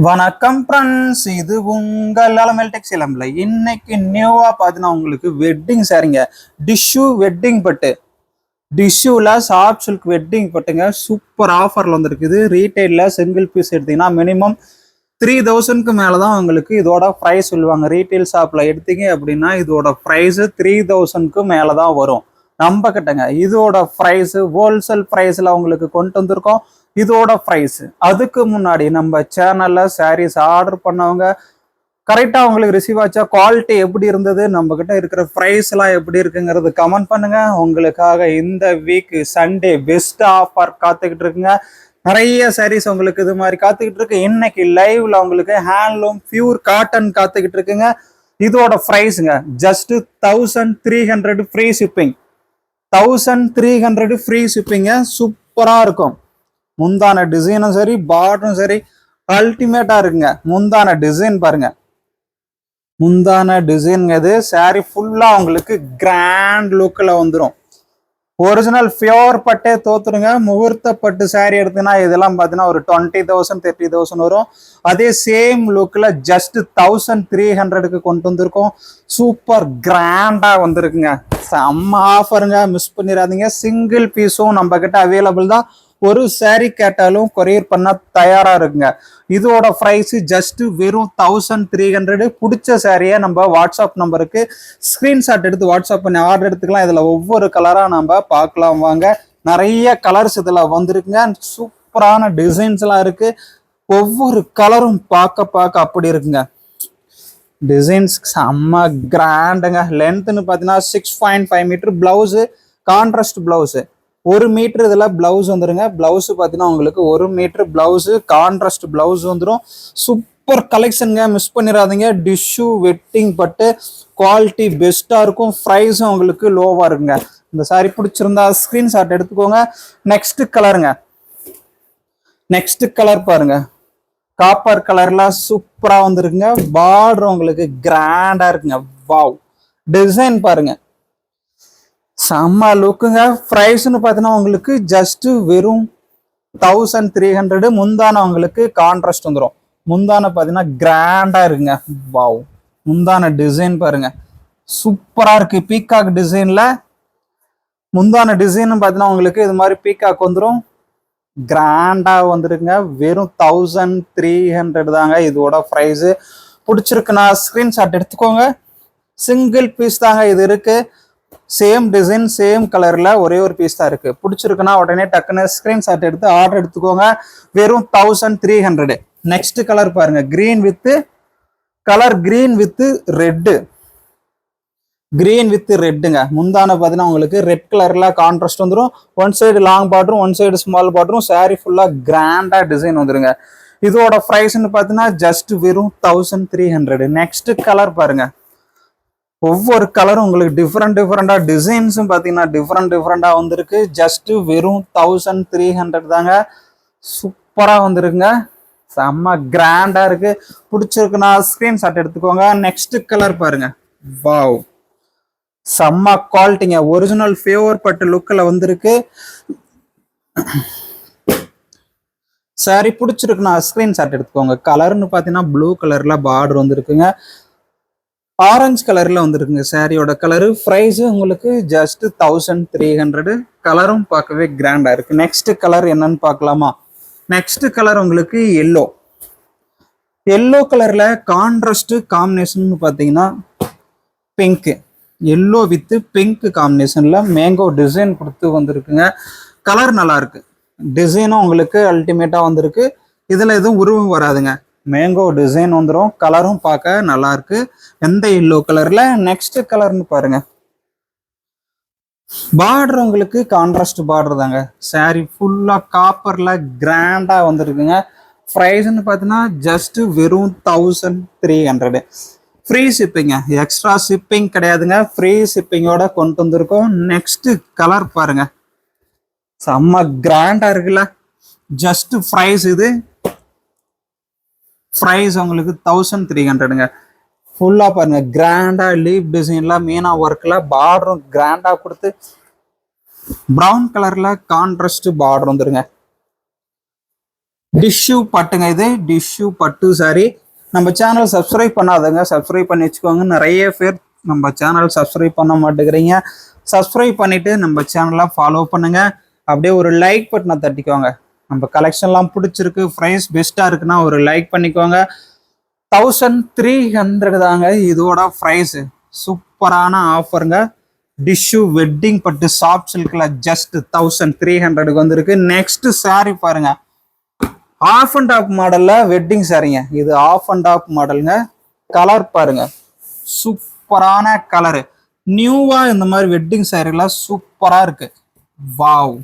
வணக்கம் ஃப்ரெண்ட்ஸ், இது உங்கள் அலமல் டெக்ஸ்டைல்ல. இன்னைக்கு நியூவா பார்த்தீங்கன்னா உங்களுக்கு வெட்டிங் சாரிங்க. டிஷ்யூ வெட்டிங் பட்டு, டிஷ்யூல சாஃப்ட் சில்க் வெட்டிங் பட்டுங்க. சூப்பர் ஆஃபர்ல வந்துருக்குது. ரீட்டைல்ல சிங்கிள் பீஸ் எடுத்தீங்கன்னா மினிமம் 3000க்கு மேலதான் உங்களுக்கு இதோட ப்ரைஸ் சொல்லுவாங்க. ரீட்டைல் ஷாப்ல எடுத்தீங்க அப்படின்னா இதோட ப்ரைஸ் 3000க்கு மேலதான் வரும். நம்ப கிட்டங்க இதோட ப்ரைஸ் ஹோல்சேல் ப்ரைஸ்ல உங்களுக்கு கொண்டு வந்திருக்கோம். இதோட ப்ரைஸ் அதுக்கு முன்னாடி நம்ம சேனல்ல சாரீஸ் ஆர்டர் பண்ணவங்க கரெக்டா உங்களுக்கு ரிசீவ் ஆச்சா, குவாலிட்டி எப்படி இருந்தது, நம்ம கிட்ட இருக்கிற ப்ரைஸ் எல்லாம் எப்படி இருக்குங்கிறது கமெண்ட் பண்ணுங்க. உங்களுக்காக இந்த வீக் சண்டே பெஸ்ட் ஆஃபர் காத்துக்கிட்டு இருக்குங்க. நிறைய சாரீஸ் உங்களுக்கு இது மாதிரி காத்துக்கிட்டு இருக்கு. இன்னைக்கு லைவ்ல உங்களுக்கு ஹேண்ட்லூம் பியூர் காட்டன் காத்துக்கிட்டு இருக்குங்க. இதோட ப்ரைஸுங்க ஜஸ்ட் 1300 ஃப்ரீ ஷிப்பிங். 1300 ஃப்ரீ ஷிப்பிங்க. சூப்பரா இருக்கும். முந்தான டிசைனும் சரி, பார்டரும் சரி, அல்டிமேட்டா இருக்குங்க. முந்தான டிசைன் பாருங்க. முந்தான டிசைன் இது சாரி ஃபுல்லா உங்களுக்கு கிராண்ட் லுக்ல வந்துடும். ஒரிஜினல் பியோர் பட்டே தோத்துருங்க. முகூர்த்த பட்டு சாரி எடுத்தீங்கன்னா இதெல்லாம் பார்த்தீங்கன்னா ஒரு 20,000 30,000 வரும். அதே சேம் லுக்ல ஜஸ்ட் 1300க்கு கொண்டு வந்திருக்கோம். சூப்பர் கிராண்டா வந்திருக்குங்க. செம்ம ஆஃபருங்க, மிஸ் பண்ணிடாதீங்க. சிங்கிள் பீஸும் நம்ம கிட்ட அவைலபிள் தான். ஒரு சாரி கேட்டாலும் கொரியர் பண்ண தயாரா இருக்குங்க. இதோட ப்ரைஸ் ஜஸ்ட் வெறும் 1300. பிடிச்ச சாரியை நம்ம வாட்ஸ்அப் நம்பருக்கு ஸ்கிரீன்ஷாட் எடுத்து வாட்ஸ்அப் பண்ணி ஆர்டர் எடுத்துக்கலாம். இதுல ஒவ்வொரு கலரா நம்ம பார்க்கலாம் வாங்க. நிறைய கலர்ஸ் இதுல வந்திருக்குங்க. சூப்பரான டிசைன்ஸ் எல்லாம் இருக்கு. ஒவ்வொரு கலரும் பார்க்க அப்படி இருக்குங்க. டிசைன்ஸ் செம்ம கிராண்டுங்க. லென்த்னு பார்த்தீங்கன்னா 6.5 metre. Blouse contrast blouse 1 metre இதுல பிளவுஸ் வந்துருங்க. பிளவுஸ் பார்த்தீங்கன்னா உங்களுக்கு 1 மீட்டர் பிளவுஸ் கான்ட்ராஸ்ட் பிளவுஸ் வந்துடும். சூப்பர் கலெக்ஷனுங்க, மிஸ் பண்ணிடாதீங்க. டிஷ்யூ வெட்டிங் பட்டு குவாலிட்டி பெஸ்டா இருக்கும். ப்ரைஸும் உங்களுக்கு லோவா இருக்குங்க. இந்த சாரி பிடிச்சிருந்தா ஸ்கிரீன்ஷாட் எடுத்துக்கோங்க. நெக்ஸ்ட் கலருங்க. நெக்ஸ்ட் கலர் பாருங்க. காப்பர் கலர்ல சூப்பரா வந்துருக்குங்க. பார்டர் உங்களுக்கு கிராண்டா இருக்குங்க. வாவ், டிசைன் பாருங்க, செம்ம லுக்குங்க. ப்ரைஸ்னு பார்த்தீங்கன்னா உங்களுக்கு ஜஸ்ட் வெறும் 1300. முந்தான உங்களுக்கு கான்ட்ராஸ்ட் வந்துடும். முந்தான பார்த்தீங்கன்னா கிராண்டா இருக்குங்க. வாவ், முந்தான டிசைன் பாருங்க, சூப்பரா இருக்கு. பீகாக் டிசைன்ல முந்தான டிசைன் பார்த்தீங்கன்னா உங்களுக்கு இது மாதிரி பீகாக் வந்துடும். கிராண்டா வந்துருக்குங்க. வெறும் 1300 தாங்க இதோட ப்ரைஸ். பிடிச்சிருக்குன்னா ஸ்கிரீன்ஷாட் எடுத்துக்கோங்க. சிங்கிள் பீஸ் தாங்க இது இருக்கு. சேம் டிசைன் சேம் கலர்ல ஒரே ஒரு பீஸ் தான் இருக்கு. பிடிச்சிருக்குன்னா உடனே டக்குன்னு ஸ்கிரீன்ஷாட் எடுத்து ஆர்டர் எடுத்துக்கோங்க. வெறும் 1300. நெக்ஸ்ட் கலர் பாருங்க. Green with colour, green with red. Green with ரெட்டுங்க. முந்தான பார்த்தீங்கன்னா உங்களுக்கு ரெட் கலர்ல கான்ட்ராஸ்ட் வந்துடும். ஒன் சைடு லாங் பார்டரும் ஒன் சைடு ஸ்மால் பார்டரும். சாரி ஃபுல்லா கிராண்டா டிசைன் வந்துருங்க. இதோட ப்ரைஸ்ன்னு பார்த்தீங்கன்னா ஜஸ்ட் வெறும் 1300. நெக்ஸ்ட் கலர் பாருங்க. ஒவ்வொரு கலரும் உங்களுக்கு டிஃப்ரெண்டா டிசைன்ஸும் பார்த்தீங்கன்னா டிஃப்ரெண்டா வந்திருக்கு. ஜஸ்ட் வெறும் 1300 தாங்க. சூப்பரா வந்துருக்குங்க. செம்ம கிராண்டா இருக்கு. பிடிச்சிருக்குன்னா ஸ்கிரீன்ஷாட் எடுத்துக்கோங்க. நெக்ஸ்ட் கலர் பாருங்க. வாவ், செம்ம குவாலிட்டிங்க. ஒரிஜினல் ஃபேவர் பட்டு லுக்கில் வந்திருக்கு. சாரி பிடிச்சிருக்குன்னா ஸ்கிரீன்ஷாட் எடுத்துக்கோங்க. கலர்னு பார்த்தீங்கன்னா ப்ளூ கலர்ல பார்டர் வந்துருக்குங்க. ஆரஞ்சு கலர்ல வந்துருக்குங்க சாரியோட கலரு. ப்ரைஸ் உங்களுக்கு ஜஸ்ட் 1300. கலரும் பார்க்கவே கிராண்டா இருக்கு. நெக்ஸ்ட் கலர் என்னன்னு பார்க்கலாமா? நெக்ஸ்ட் கலர் உங்களுக்கு எல்லோ. எல்லோ கலர்ல கான்ட்ராஸ்ட் காம்பினேஷன் பார்த்தீங்கன்னா பிங்க். எல்லோ வித் பிங்க் காம்பினேஷன்ல மேங்கோ டிசைன் கொடுத்து வந்திருக்குங்க. கலர் நல்லா இருக்கு. டிசைனும் உங்களுக்கு அல்டிமேட்டா வந்திருக்கு. இதுல எதுவும் உருவம் வராதுங்க. மேங்கோ டிசைன் வந்துடும். கலரும் பார்க்க நல்லா இருக்கு. எந்த எல்லோ கலர்ல. நெக்ஸ்ட் கலர்னு பாருங்க. பார்டர் உங்களுக்கு கான்ட்ராஸ்ட் பார்டர் தாங்க. சாரி ஃபுல்லா காப்பர்ல கிராண்டா வந்துருக்குங்க. ப்ரைஸ்ன்னு பார்த்தீங்கன்னா ஜஸ்ட் வெறும் 1300. ஃப்ரீ ஷிப்பிங்க. எக்ஸ்ட்ரா ஷிப்பிங் கிடையாதுங்க. ஃப்ரீ ஷிப்பிங்கோட கொண்டு வந்திருக்கோம். நெக்ஸ்ட் கலர் பாருங்க. செம்ம கிராண்டா இருக்குல்ல. ஜஸ்ட் ப்ரைஸ் இது. ப்ரைஸ் உங்களுக்கு 1300ங்க. ஃபுல்லா பாருங்க கிராண்டா லீப் டிசைன்ல மீனா ஒர்க்ல பார்டரும் கிராண்டா கொடுத்து ப்ரௌன் கலர்ல கான்ட்ராஸ்ட் பார்டர் வந்துருங்க. டிஷ்யூ பட்டுங்க, இது டிஷ்யூ பட்டு சாரி. நம்ம சேனல் சப்ஸ்கிரைப் பண்ணாதவங்க சப்ஸ்கிரைப் பண்ணி வச்சுக்கோங்க. நிறைய பேர் நம்ம சேனல் சப்ஸ்கிரைப் பண்ண மாட்டேங்கிறீங்க. சப்ஸ்கிரைப் பண்ணிட்டு நம்ம சேனலை ஃபாலோ பண்ணுங்க. அப்படியே ஒரு லைக் பட்டனை தட்டிக்கோங்க. நம்ம கலெக்ஷன்லாம் பிடிச்சிருக்கு, ப்ரைஸ் பெஸ்ட்டாக இருக்குன்னா ஒரு லைக் பண்ணிக்கோங்க. 1300 தாங்க இதோட ப்ரைஸ். சூப்பரான ஆஃபருங்க. டிஷ்யூ வெட்டிங் பட்டு சாஃப்ட் சில்க்ல ஜஸ்ட் 1300 வந்திருக்கு. நெக்ஸ்ட் சாரி பாருங்க, ஆஃப் அண்ட் ஆஃப் மாடல்ல வெட்டிங் சாரிங்க. இது ஆஃப் அண்ட் ஆஃப் மாடலுங்க. கலர் பாருங்க, சூப்பரான கலரு. நியூவா இந்த மாதிரி வெட்டிங் சாரிலாம் சூப்பரா இருக்கு. வாவ்,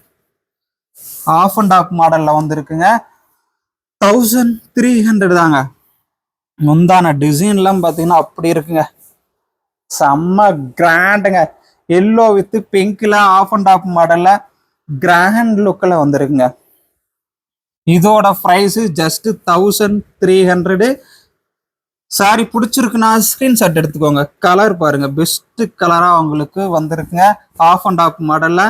ஆஃப் அண்ட் ஆஃப் மாடல்ல வந்திருக்குங்க. 1300 தாங்க. முந்தான டிசைன்லாம் பார்த்தீங்கன்னா அப்படி இருக்குங்க, செம்ம கிராண்டுங்க. எல்லோ வித் பிங்க்ல ஆஃப் அண்ட் ஆஃப் மாடல்ல கிராண்ட் லுக்ல வந்திருக்குங்க. இதோட ப்ரைஸ் ஜஸ்ட் 1300. சாரி பிடிச்சிருக்குன்னா ஸ்கிரீன்ஷாட் எடுத்துக்கோங்க. கலர் பாருங்க, பெஸ்ட் கலரா உங்களுக்கு வந்திருக்குங்க. ஆஃப் அண்ட் ஆஃப் மாடல்ல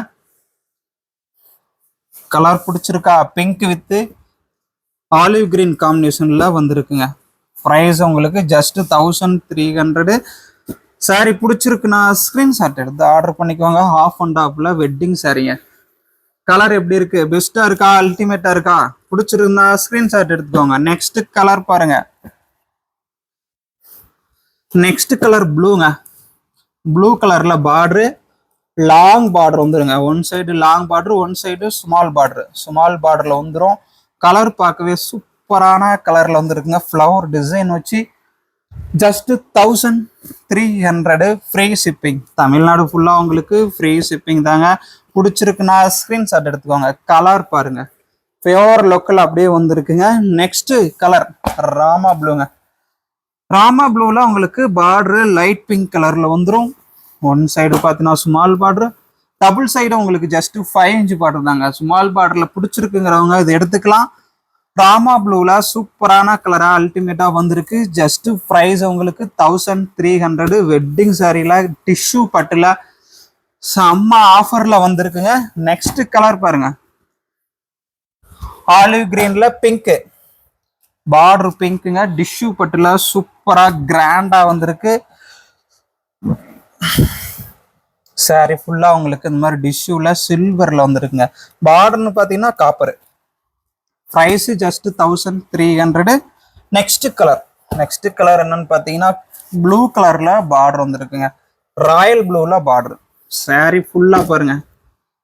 கலர் பிடிச்சிருக்கா? பிங்க் வித் ஆலிவ் கிரீன் காம்பினேஷன்ல வந்திருக்குங்க. ப்ரைஸ் உங்களுக்கு ஜஸ்ட் 1300. சாரி பிடிச்சிருக்குன்னா ஸ்கிரீன்ஷாட் எடுத்து ஆர்டர் பண்ணிக்கோங்க. ஆஃப் அண்ட் ஆஃப்ல வெட்டிங் சாரிங்க. கலர் எப்படி இருக்கு? பெஸ்டா இருக்கா? அல்டிமேட்டா இருக்கா? பிடிச்சிருந்தா ஸ்கிரீன்ஷாட் எடுத்துக்கோங்க. நெக்ஸ்ட் கலர் பாருங்க. நெக்ஸ்ட் கலர் ப்ளூங்க. ப்ளூ கலர்ல பார்டரு, லாங் பார்டர் வந்துருங்க. One side long border, one side small border. Small பார்டர்ல வந்துடும். கலர் பார்க்கவே சூப்பரான கலர்ல வந்துருக்குங்க. ஃப்ளவர் டிசைன் வச்சு ஜஸ்ட் 1300. Free shipping. தமிழ்நாடு ஃபுல்லா உங்களுக்கு ஃப்ரீ ஷிப்பிங் தாங்க. பிடிச்சிருக்குன்னா ஸ்கிரீன்ஷாட் எடுத்துக்கோங்க. கலர் பாருங்க, பியோர் லோக்கல் அப்படியே வந்திருக்குங்க. நெக்ஸ்ட் கலர் ராமா ப்ளூங்க. ராமா ப்ளூல உங்களுக்கு பார்டரு லைட் பிங்க் கலர்ல வந்துடும். ஒன் சைடு பார்த்தீங்கன்னா ஸ்மால் பார்டர், டபுள் சைடு உங்களுக்கு ஜஸ்ட் 5 இன்ச் பார்டர் தாங்க. ஸ்மால் பார்டர்ல பிடிச்சிருக்குங்கிறவங்க இதை எடுத்துக்கலாம். ராமா ப்ளூல சூப்பரான கலரா அல்டிமேட்டா வந்திருக்கு. ஜஸ்ட் ப்ரைஸ் உங்களுக்கு 1300. வெட்டிங் சாரில டிஷ்யூ பட்டுல செம்ம ஆஃபர்ல வந்திருக்குங்க. நெக்ஸ்ட் கலர் பாருங்க, ஆலிவ் கிரீன்ல பிங்க் பார்டர் பிங்க்குங்க. டிஷ்யூ பட்டுல சூப்பரா கிராண்டா வந்திருக்கு. சாரி ஃபுல்லா உங்களுக்கு இந்த மாதிரி டிஷ்யூல சில்வர்ல வந்திருக்குங்க. பார்டர்னு பாத்தீங்கன்னா copper. Price just 1300. Next colour என்னன்னு பாத்தீங்கன்னா ப்ளூ கலர்ல பார்டர் வந்திருக்குங்க. Royal ப்ளூல border. சாரி ஃபுல்லா பாருங்க,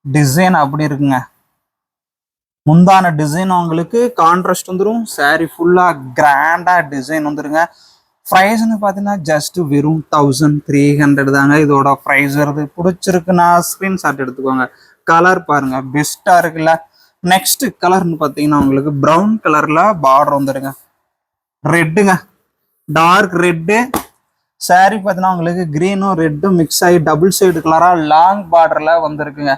டிசைன் அப்படி இருக்குங்க. முந்தான டிசைன் உங்களுக்கு கான்ட்ராஸ்ட் வந்துடும். சாரி ஃபுல்லா கிராண்டா டிசைன் வந்துருங்க. ப்ரைஸ்ன்னு பார்த்தீங்கன்னா ஜஸ்ட் வெறும் 1300 தாங்க இதோட ப்ரைஸ் வருது. பிடிச்சிருக்குன்னா ஸ்கிரீன்ஷாட் எடுத்துக்கோங்க. கலர் பாருங்க, பெஸ்டா இருக்குல்ல. நெக்ஸ்ட் கலர்னு பார்த்தீங்கன்னா உங்களுக்கு ப்ரௌன் கலர்ல பார்டர் வந்துருங்க. ரெட்டுங்க, டார்க் ரெட்டு. சாரி பார்த்தீங்கன்னா உங்களுக்கு கிரீனும் ரெட்டும் மிக்ஸ் ஆகி டபுள் சைடு கலரா லாங் பார்டர்ல வந்திருக்குங்க.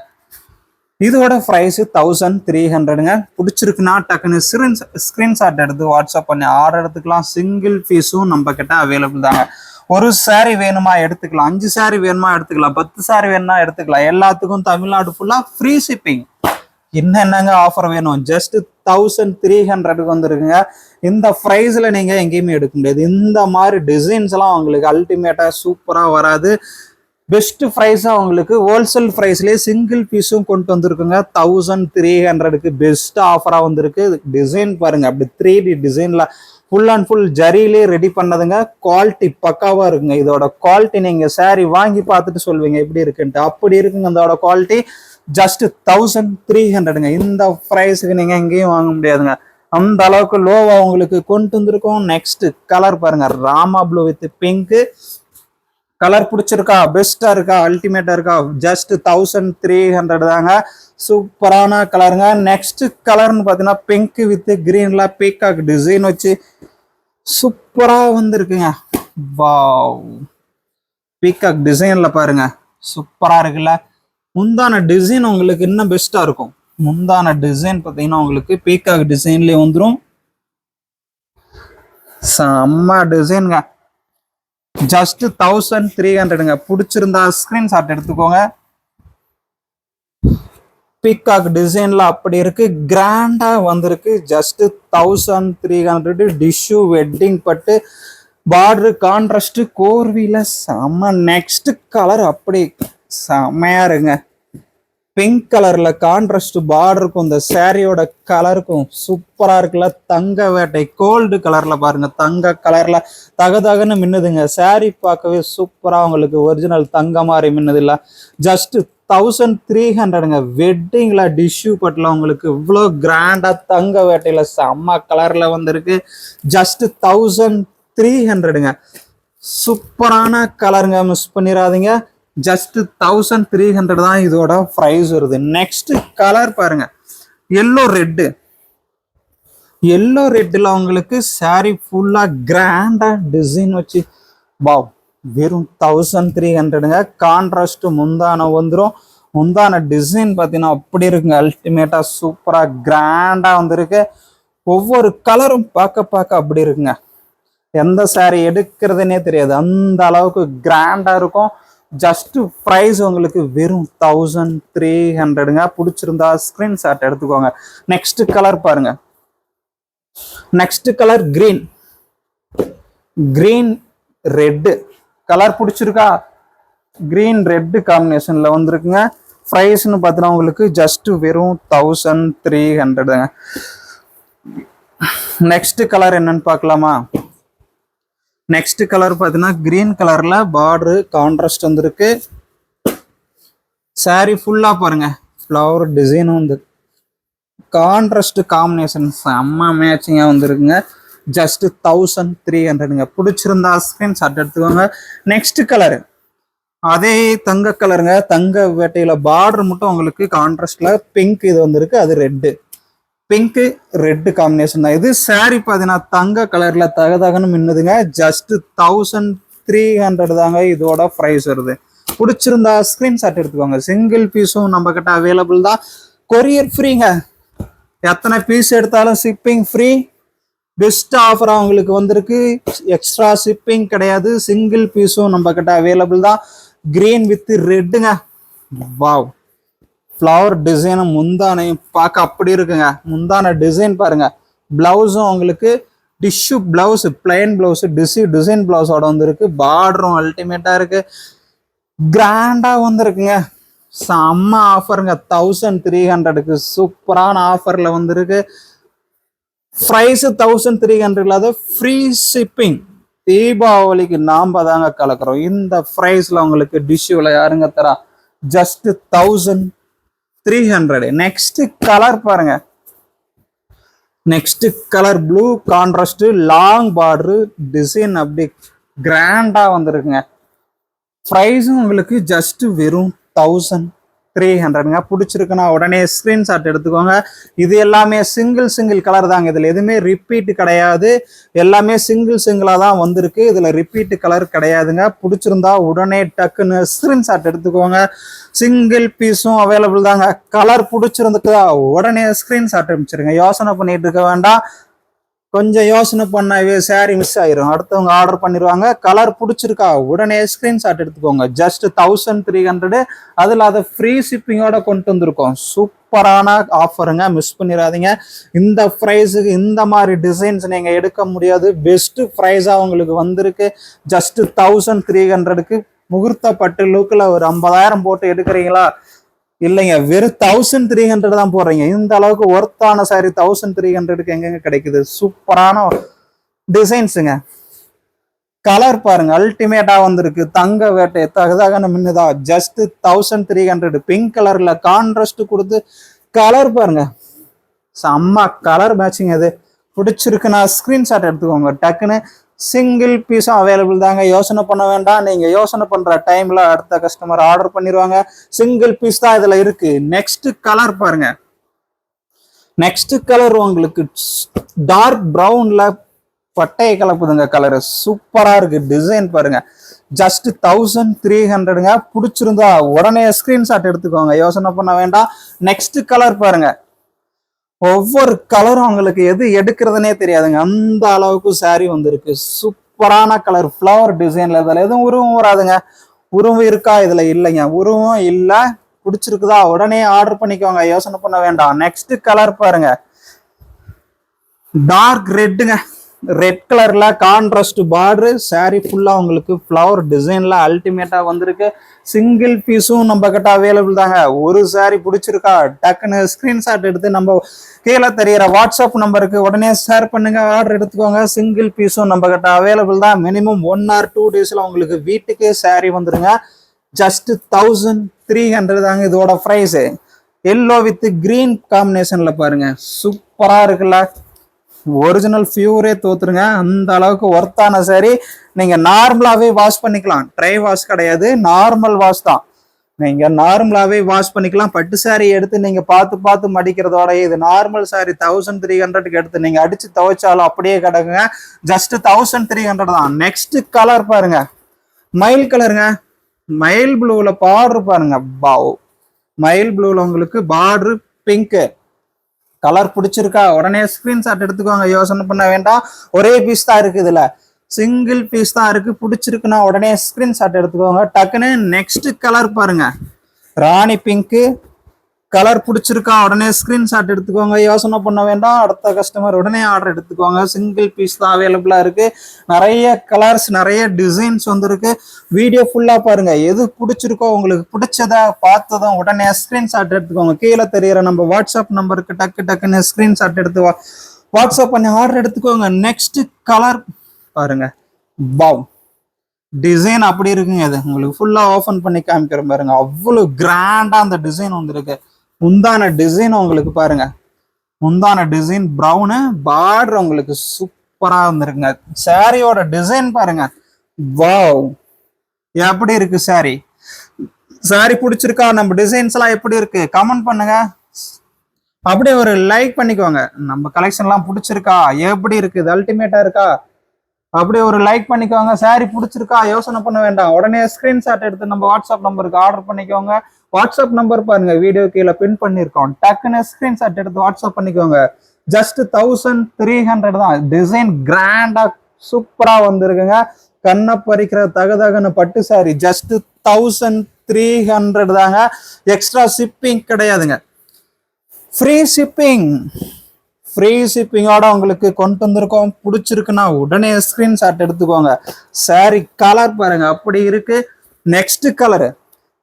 இதோட ப்ரைஸ் 1300ங்க. பிடிச்சிருக்குன்னா டக்குன்னு ஸ்கிரீன்ஷாட் எடுத்து வாட்ஸ்அப் பண்ணி ஆர்டர் எடுத்துக்கலாம். சிங்கிள் பீஸும் நம்ம கிட்ட அவைலபிள் தாங்க. ஒரு சாரி வேணுமா எடுத்துக்கலாம், 5 சாரி வேணுமா எடுத்துக்கலாம், 10 சாரி வேணுமா எடுத்துக்கலாம். எல்லாத்துக்கும் தமிழ்நாடு ஃபுல்லா ஃப்ரீ ஷிப்பிங். என்னங்க ஆஃபர் வேணும்? ஜஸ்ட் 1300 வந்துருக்குங்க. இந்த ப்ரைஸ்ல நீங்க எங்கேயுமே எடுக்க முடியாது. இந்த மாதிரி டிசைன்ஸ் எல்லாம் உங்களுக்கு அல்டிமேட்டா சூப்பரா வராது. பெஸ்ட் ப்ரைஸா உங்களுக்கு ஹோல்சேல் ப்ரைஸ்லேயே சிங்கிள் பீஸும் கொண்டு வந்திருக்குங்க. 1300க்கு பெஸ்ட் ஆஃபரா வந்திருக்கு. டிசைன் பாருங்க, அப்படி 3D டிசைன்ல ஃபுல் அண்ட் ஃபுல் ஜரியிலே ரெடி பண்ணதுங்க. குவாலிட்டி பக்காவா இருக்குங்க. இதோட குவாலிட்டி நீங்க சாரி வாங்கி பார்த்துட்டு சொல்வீங்க எப்படி இருக்குன்ட்டு. அப்படி இருக்குங்க இதோட குவாலிட்டி. ஜஸ்ட் 1300ங்க. இந்த ப்ரைஸுக்கு நீங்க எங்கேயும் வாங்க முடியாதுங்க. அந்த அளவுக்கு லோவா உங்களுக்கு கொண்டு வந்திருக்கோம். நெக்ஸ்ட் கலர் பாருங்க, Rama blue with pink. Colour பிடிச்சிருக்கா? பெஸ்டா இருக்கா? அல்டிமேட்டா இருக்கா? ஜஸ்ட் 1300 தாங்க. சூப்பரான கலருங்க. நெக்ஸ்ட் கலர்னு பார்த்தீங்கன்னா பிங்க் வித் கிரீன்ல பீகாக் டிசைன் வச்சு சூப்பரா வந்திருக்குங்க. வாவ், பீகாக் டிசைன்ல பாருங்க, சூப்பரா இருக்குல்ல. முந்தான டிசைன் உங்களுக்கு இன்னும் பெஸ்டா இருக்கும். முந்தான டிசைன் பார்த்தீங்கன்னா உங்களுக்கு பீகாக் டிசைன்லயே வந்துடும். செம்ம டிசைனுங்க. ஜஸ்ட் 1300ங்க. பிடிச்சிருந்தா ஸ்கிரீன்ஷாட் எடுத்துக்கோங்க. பீகாக் டிசைன்ல அப்படி இருக்கு, கிராண்டா வந்திருக்கு. ஜஸ்ட் 1300 டிஷ்யூ வெட்டிங் பட்டு பார்டரு கான்ட்ராஸ்ட் கோர்வில செம்ம. நெக்ஸ்ட் கலர் அப்படி செம்மையா இருங்க, பிங்க் கலர்ல கான்ட்ராஸ்ட் பார்டருக்கும் இந்த சாரியோட கலருக்கும் சூப்பரா இருக்குல்ல. தங்க வேட்டை கோல்டு கலர்ல பாருங்க, தங்க கலர்ல தகதகன்னு மின்னுதுங்க. சாரி பார்க்கவே சூப்பரா உங்களுக்கு ஒரிஜினல் தங்க மாதிரி மின்னுது இல்ல. ஜஸ்ட் 1300ங்க. வெட்டிங்ல டிஷ்யூ பட்டில உங்களுக்கு இவ்வளோ கிராண்டா தங்க வேட்டையில செம்ம கலர்ல வந்திருக்கு. ஜஸ்ட் 1300ங்க. சூப்பரான கலருங்க, மிஸ் பண்ணிடாதீங்க. ஜஸ்ட் 1300 தான் இதோட ப்ரைஸ் வருது. நெக்ஸ்ட் கலர் பாருங்க, எல்லோ ரெட்டு. எல்லோ ரெட்டில் உங்களுக்கு சாரி ஃபுல்லா கிராண்டா டிசைன் வச்சு வாவ், வெறும் 1300ங்க. கான்ட்ராஸ்ட் முந்தான வந்துடும். முந்தான டிசைன் பார்த்தீங்கன்னா அப்படி இருக்குங்க, அல்டிமேட்டா சூப்பரா கிராண்டா வந்திருக்கு. ஒவ்வொரு கலரும் பார்க்க அப்படி இருக்குங்க, எந்த சாரி எடுக்கிறதுனே தெரியாது, அந்த அளவுக்கு கிராண்டா இருக்கும். ஜஸ்ட் ப்ரைஸ் உங்களுக்கு வெறும் 1300ங்க. பிடிச்சிருந்தா ஸ்கிரீன்ஷாட் எடுத்துக்கோங்க. நெக்ஸ்ட் கலர் பாருங்க, next colour green. Green red colour பிடிச்சிருக்கா? கிரீன் ரெட்டு காம்பினேஷன்ல வந்திருக்குங்க. ப்ரைஸ்னு பார்த்தீங்கன்னா உங்களுக்கு ஜஸ்ட் வெறும் 1300ங்க. நெக்ஸ்ட் கலர் என்னன்னு பார்க்கலாமா? நெக்ஸ்ட் கலர் பார்த்தீங்கன்னா கிரீன் கலர்ல பார்டரு கான்ட்ராஸ்ட் வந்திருக்கு. சாரி ஃபுல்லா பாருங்க, ஃப்ளவர் டிசைனும் வந்து கான்ட்ராஸ்ட் காம்பினேஷன் செம்ம மேட்சிங்கா வந்திருக்குங்க. ஜஸ்ட் 1300ங்க. பிடிச்சிருந்தா ஸ்கிரீன்ஷாட் எடுத்துக்கோங்க. நெக்ஸ்ட் கலர் அதே தங்க கலருங்க, தங்க வேட்டையில பார்டர் மட்டும் உங்களுக்கு கான்ட்ராஸ்ட்ல பிங்க் இது வந்திருக்கு, அது ரெட்டு. பிங்க் ரெட்டு காம்பினேஷன் தான் இது. சாரி பார்த்தீங்கன்னா தங்க கலர்ல தகதகன்னு மின்னுதுங்க. ஜஸ்ட் 1300 தாங்க இதோட ப்ரைஸ் வருது. பிடிச்சிருந்தா ஸ்கிரீன்ஷாட் எடுத்துக்கோங்க. சிங்கிள் பீஸும் நம்ம கிட்ட அவைலபிள் தான். கொரியர் ஃப்ரீங்க, எத்தனை பீஸ் எடுத்தாலும் ஷிப்பிங் ஃப்ரீ. பெஸ்ட் ஆஃபர் அவங்களுக்கு வந்திருக்கு, எக்ஸ்ட்ரா ஷிப்பிங் கிடையாது. சிங்கிள் பீஸும் நம்ம கிட்ட அவைலபிள் தான். கிரீன் வித் ரெட்டுங்க. வாவ், ஃப்ளவர் டிசைனும் முந்தானையும் பார்க்க அப்படி இருக்குங்க. முந்தான டிசைன் பாருங்க. பிளவுஸும் உங்களுக்கு tissue blouse, plain blouse, design பிளவுஸோட வந்துருக்கு. பார்டரும் அல்டிமேட்டா இருக்கு, கிராண்டா வந்திருக்குங்க. செம்ம ஆஃபருங்க, 1300க்கு சூப்பரான ஆஃபர்ல வந்திருக்கு. ப்ரைஸ் 1300 இல்லாத ஃப்ரீ ஷிப்பிங். தீபாவளிக்கு நாம தாங்க கலக்குறோம். இந்த ப்ரைஸ்ல உங்களுக்கு டிஷ்யூல யாருங்க தரா? ஜஸ்ட் 1300. நெக்ஸ்ட் கலர் பாருங்க, next colour blue contrast, long border design அப்படி கிராண்டா வந்திருக்குங்க. ப்ரைஸும் உங்களுக்கு ஜஸ்ட் வெறும் 1300ங்க. பிடிச்சிருக்குன்னா உடனே ஸ்கிரீன்ஷாட் எடுத்துக்கோங்க. இது எல்லாமே சிங்கிள் கலர் தாங்க, இதுல எதுவுமே ரிப்பீட் கிடையாது. எல்லாமே சிங்கிளா தான் வந்திருக்கு, இதுல ரிப்பீட் கலர் கிடையாதுங்க. பிடிச்சிருந்தா உடனே டக்குன்னு ஸ்கிரீன்ஷாட் எடுத்துக்கோங்க. சிங்கிள் பீஸும் அவைலபிள் தாங்க. கலர் பிடிச்சிருந்துக்கு உடனே ஸ்கிரீன்ஷாட் அனுப்பிச்சிருங்க. யோசனை பண்ணிட்டு இருக்க வேண்டாம், கொஞ்சம் யோசனை பண்ணவே சாரி மிஸ் ஆயிரும், அடுத்தவங்க ஆர்டர் பண்ணிடுவாங்க. கலர் பிடிச்சிருக்கா உடனே ஸ்கிரீன்ஷாட் எடுத்துக்கோங்க. ஜஸ்ட் 1300. அதுல அதை ஃப்ரீ ஷிப்பிங்கோட கொண்டு வந்திருக்கோம். சூப்பரான ஆஃபருங்க, மிஸ் பண்ணிடாதீங்க. இந்த ப்ரைஸுக்கு இந்த மாதிரி டிசைன்ஸ் நீங்க எடுக்க முடியாது. பெஸ்ட் ப்ரைஸா உங்களுக்கு வந்திருக்கு. ஜஸ்ட் 1300க்கு முகூர்த்த பட்டு லுக்ல ஒரு 50,000 போட்டு எடுக்கிறீங்களா? இல்லைங்க, வெறும் 1300 தான் போடுறீங்க. இந்த அளவுக்கு ஒர்த்தான சாரி 1300க்கு எங்கெங்க கிடைக்குது? சூப்பரான டிசைன்ஸுங்க. கலர் பாருங்க, அல்டிமேட்டா வந்திருக்கு. தங்க வேட்டை தகதகன்னு மின்னுதா? ஜஸ்ட் 1300. பிங்க் கலர்ல கான்ட்ராஸ்ட் கொடுத்து கலர் பாருங்க, செம்ம கலர் மேட்சிங். அது பிடிச்சிருக்குன்னா ஸ்கிரீன்ஷாட் எடுத்துக்கோங்க. டக்குன்னு சிங்கிள் பீஸும் அவைலபிள் தாங்க. யோசனை பண்ண வேண்டாம், நீங்க யோசனை பண்ற டைம்ல அடுத்த கஸ்டமர் ஆர்டர் பண்ணிடுவாங்க. சிங்கிள் பீஸ் தான் இதுல இருக்கு. நெக்ஸ்ட் கலர் பாருங்க, நெக்ஸ்ட் கலர் உங்களுக்கு டார்க் பிரவுன்ல பட்டையை கலப்புதுங்க. கலர் சூப்பரா இருக்கு. டிசைன் பாருங்க. ஜஸ்ட் 1300ங்க. பிடிச்சிருந்தா உடனே ஸ்கிரீன்ஷாட் எடுத்துக்கோங்க, யோசனை பண்ண வேண்டாம். நெக்ஸ்ட் கலர் பாருங்க, ஒவ்வொரு கலரும் உங்களுக்கு எது எடுக்கிறதுனே தெரியாதுங்க, அந்த அளவுக்கு சாரி வந்திருக்கு. சூப்பரான கலர், ஃப்ளவர் டிசைன்ல. இதுல எதுவும் உருவம் வராதுங்க. உருவம் இருக்கா? இதுல இல்லைங்க, உருவம் இல்லை. பிடிச்சிருக்குதா உடனே ஆர்டர் பண்ணிக்கோங்க, யோசனை பண்ண வேண்டாம். நெக்ஸ்ட் கலர் பாருங்க, டார்க் ரெட்டுங்க. ரெட் கலர்ல கான்ட்ராஸ்ட் பார்டர், சாரி ஃபுல்லா உங்களுக்கு ஃப்ளவர் டிசைன்ல அல்டிமேட்டா வந்திருக்கு. சிங்கிள் பீஸும் நம்ம கிட்ட அவைலபிள் தாங்க. ஒரு சாரி பிடிச்சிருக்கா டக்குன்னு ஸ்கிரீன்ஷாட் எடுத்து நம்ம கீழே தெரியற வாட்ஸ்அப் நம்பருக்கு உடனே ஷேர் பண்ணுங்க, ஆர்டர் எடுத்துக்கோங்க. சிங்கிள் பீஸும் நம்ம கிட்ட அவைலபிள் தான். மினிமம் 1 or 2 டேஸ்ல உங்களுக்கு வீட்டுக்கே சாரி வந்துருங்க. ஜஸ்ட் 1300 தாங்க இதோட பிரைஸ். எல்லோ வித் கிரீன் காம்பினேஷன்ல பாருங்க, சூப்பரா இருக்குல்ல. ஒரிஜினல் பியூரே தோத்துருங்க, அந்த அளவுக்கு ஒர்த்தான சாரி. நீங்க நார்மலாவே வாஷ் பண்ணிக்கலாம், ட்ரை வாஷ் கிடையாது, நார்மல் வாஷ் தான். நீங்க நார்மலாவே வாஷ் பண்ணிக்கலாம். பட்டு சாரி எடுத்து நீங்க பார்த்து மடிக்கிறதோட இது நார்மல் சாரி 1300க்கு எடுத்து நீங்க அடிச்சு துவைச்சாலும் அப்படியே கிடக்குங்க. ஜஸ்ட் 1300 தான். நெக்ஸ்ட் கலர் பாருங்க, மயில் கலருங்க. மயில் ப்ளூல பார்டர் பாருங்க, பாவ். மயில் ப்ளூல உங்களுக்கு பார்டர் பிங்க். கலர் பிடிச்சிருக்கா உடனே ஸ்கிரீன்ஷாட் எடுத்துக்கோங்க, யோசனை பண்ண வேண்டாம். ஒரே பீஸ் தான் இருக்கு, இதுல சிங்கிள் பீஸ் தான் இருக்கு. பிடிச்சிருக்குன்னா உடனே ஸ்கிரீன்ஷாட் எடுத்துக்கோங்க டக்குன்னு. நெக்ஸ்ட் கலர் பாருங்க, ராணி பிங்க். கலர் பிடிச்சிருக்கா உடனே ஸ்கிரீன்ஷாட் எடுத்துக்கோங்க, யோசனை பண்ண வேண்டாம். அடுத்த கஸ்டமர் உடனே ஆர்டர் எடுத்துக்கோங்க. சிங்கிள் பீஸ் தான் அவைலபிளா இருக்கு. நிறைய கலர்ஸ், நிறைய டிசைன்ஸ் வந்துருக்கு. வீடியோ ஃபுல்லா பாருங்க, எது பிடிச்சிருக்கோ உங்களுக்கு பிடிச்சதா பார்த்ததும் உடனே ஸ்கிரீன்ஷாட் எடுத்துக்கோங்க. கீழே தெரியற நம்ம வாட்ஸ்அப் நம்பருக்கு டக்குன்னு ஸ்கிரீன்ஷாட் எடுத்து வாட்ஸ்அப் பண்ணி ஆர்டர் எடுத்துக்கோங்க. நெக்ஸ்ட் கலர் பாருங்க, வாவ். டிசைன் அப்படி இருக்குங்க. இது உங்களுக்கு ஃபுல்லா ஓபன் பண்ணி காமிக்கிறேன் பாருங்க, அவ்வளவு கிராண்டா அந்த டிசைன் வந்துருக்கு. முந்தான டிசைன் உங்களுக்கு பாருங்க, முந்தான டிசைன் ப்ரௌனு, பார்டர் உங்களுக்கு சூப்பரா வந்துருங்க. சாரியோட டிசைன் பாருங்க, வாவ். எப்படி இருக்கு சாரி? சாரி பிடிச்சிருக்கா? நம்ம டிசைன்ஸ் எல்லாம் எப்படி இருக்கு கமெண்ட் பண்ணுங்க. அப்படியே ஒரு லைக் பண்ணிக்கோங்க. நம்ம கலெக்ஷன் எல்லாம் பிடிச்சிருக்கா, எப்படி இருக்கு, இது அல்டிமேட்டா இருக்கா, அப்படியே ஒரு லைக் பண்ணிக்கோங்க. சாரி பிடிச்சிருக்கா யோசனை பண்ண வேண்டாம், உடனே ஸ்கிரீன்ஷாட் எடுத்து நம்ம வாட்ஸ்அப் நம்பருக்கு ஆர்டர் பண்ணிக்கோங்க. வாட்ஸ்அப் நம்பர் பாருங்க, வீடியோ கீழே பின் பண்ணிருக்கோம். டக்குன்னு ஸ்கிரீன்ஷாட் எடுத்து வாட்ஸ்அப் பண்ணிக்கோங்க. ஜஸ்ட் 1300 தான். டிசைன் கிராண்டா சூப்பரா வந்திருக்குங்க. கண்ணை பறிக்கிற தகதகன்னு பட்டு சாரி ஜஸ்ட் 1300 தாங்க. எக்ஸ்ட்ரா ஷிப்பிங் கிடையாதுங்க, ஃப்ரீ ஷிப்பிங். ஃப்ரீ ஷிப்பிங்கோட உங்களுக்கு கொண்டு வந்திருக்கோம். பிடிச்சிருக்குன்னா உடனே ஸ்கிரீன்ஷாட் எடுத்துக்கோங்க. சாரி கலர் பாருங்க, அப்படி இருக்கு. நெக்ஸ்ட் கலரு,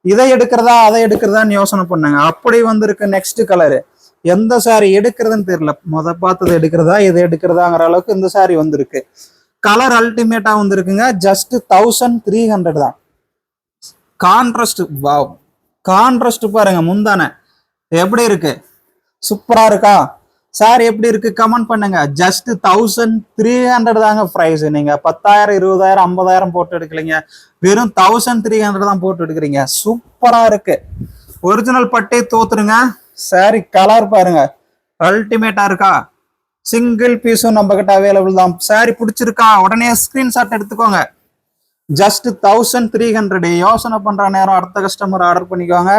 இதை எடுக்கிறதா அதை எடுக்கிறதான்னு யோசனை பண்ணுங்க, அப்படி வந்திருக்கு நெக்ஸ்ட் கலரு. எந்த சாரி எடுக்கிறதுன்னு தெரியல, பார்த்தது எடுக்கிறதா இதை எடுக்கிறதாங்கிற அளவுக்கு இந்த சாரி வந்திருக்கு. கலர் அல்டிமேட்டா வந்திருக்குங்க. ஜஸ்ட் 1300 தான். Contrast, wow. கான்ட்ராஸ்ட் பாருங்க, முந்தான எப்படி இருக்கு, சூப்பரா இருக்கா? சார் எப்படி இருக்கு கமெண்ட் பண்ணுங்க. ஜஸ்ட் 1300 தாங்க பிரைஸ். நீங்க 10,000 20,000 50,000 போட்டு எடுக்கலீங்க, வெறும் 1300 தான் போட்டு எடுக்கிறீங்க. சூப்பரா இருக்கு. ஒரிஜினல் பட்டே தோத்துருங்க. சாரி கலர் பாருங்க, அல்டிமேட்டா இருக்கா? சிங்கிள் பீஸும் நம்ம கிட்ட அவைலபிள் தான். சாரி பிடிச்சிருக்கா உடனே ஸ்கிரீன்ஷாட் எடுத்துக்கோங்க. ஜஸ்ட் 1300. யோசனை பண்ற நேரம் அடுத்த கஸ்டமர் ஆர்டர் பண்ணிக்கோங்க.